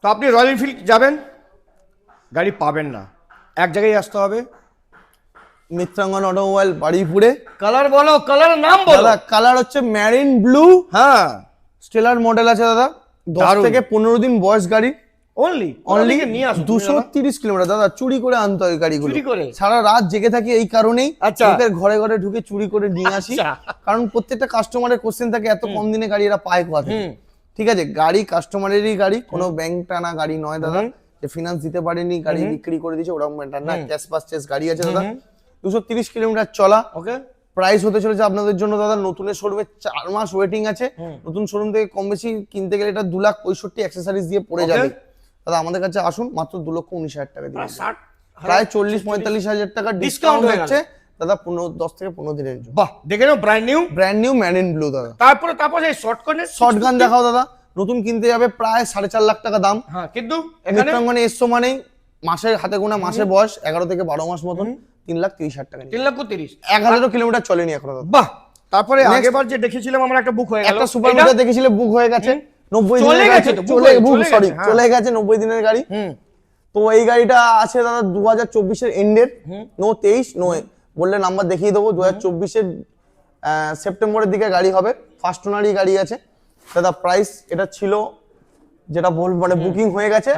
তো আপনি royal Enfield যাবেন, গাড়ি পাবেন না, এক জায়গায় আসতে হবে, মিত্রাঙ্গন অটোমোবাইল বাড়িপুরে। কালার বলো, কালারের নাম বলো। দাদা কালার হচ্ছে ম্যারিন ব্লু, হ্যাঁ স্টেলার মডেল আছে দাদা, 10 দারুণ। থেকে 15 দিন বয়স গাড়ি, অনলি অনলি নিয়ে আসো 230 কিলোমিটার। দাদা চুরি করে আনতে হয় গাড়িগুলো, চুরি করে? সারা রাত জেগে থাকি এই কারণেই, আচ্ছা। লোকের ঘরে ঘরে ঢুকে চুরি করে নিয়ে আসি। আচ্ছা। কারণ প্রত্যেকটা কাস্টমারের কোশ্চেন থাকে এত কম দিনে গাড়ি এরা পায় কোথা থেকে। ঠিক আছে, গাড়ি কাস্টমারেরই গাড়ি, কোনো ব্যাংক টানা গাড়ি নয় দাদা, যে ফিনান্স দিতে পারেনি গাড়ি বিক্রি করে দিয়েছে ওরকম একটা না, ক্যাশ পারচেজ গাড়ি আছে দাদা। 230 কিলোমিটার চলা। ওকে, প্রাইস হতে চলেছে আপনাদের জন্য দাদা, নতুনের শোরুমে 4 মাস ওয়েটিং আছে, নতুন শোরুম থেকে কম বেশি কিনতে গেলে এটা 2,65,000 অ্যাক্সেসরিজ দিয়ে পড়ে যাবে দাদা। আমাদের কাছে আসুন, মাত্র 2,19,000 টাকা দিয়ে, প্রায় 40-45,000 টাকা ডিসকাউন্ট হচ্ছে দাদা, 10 থেকে 15 দিনের জন্য। বাহ, দেখে নাও, ব্র্যান্ড নিউ ম্যারিন ব্লু দাদা। তারপরে এই শর্টগান দেখাও দাদা, নতুন কিনতে যাবে প্রায় 4.5 লাখ টাকা দাম। হ্যাঁ, কিন্তু মিত্রাঙ্গনে এসছো মানেই মাসের হাতে গোনা মাসের বয়স 11 থেকে 12 মাস মতন, 3,30,000 টাকা, 3,30,000, 1000 কিলোমিটার চলেনি এখনো দাদা। বাহ। তারপরে আগেরবার যে দেখেছিলাম আমরা, একটা বুক হয়ে গেল, একটা সুপার মিটার দেখেছিলে, বুক হয়ে গেছে 90 চলে দিনের গেছে গাড়ি, তো, হ্যাঁ। চলে গেছে 90 দিনের গাড়ি। তো এই গাড়িটা আছে দাদা 2024 এর এন্ডের, নো 23 নো, বললে নাম্বার দেখিয়ে দেবো, 2024 এর সেপ্টেম্বরের দিকে গাড়ি হবে, ফার্স্ট ওনারই গাড়ি আছে দাদা। প্রাইস এটা ছিল যেটা মানে বুকিং হয়ে গেছে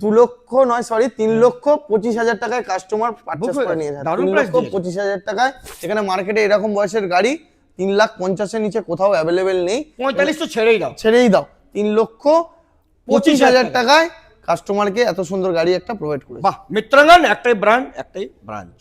3,25,000 টাকায় কাস্টমার পারচেজ করে নিয়েছে, 3,25,000 টাকায়। এখানে মার্কেটে এরকম বয়সের গাড়ি 3,50,000 এর নিচে কোথাও অ্যাভেলেবেল নেই। 45 তো ছেড়েই দাও, 3,25,000 টাকায় কাস্টমারকে এত সুন্দর গাড়ি একটা প্রোভাইড করে। বাহ, মিত্রাঙ্গন একটাই ব্র্যান্ড, একটাই ব্রাঞ্চ।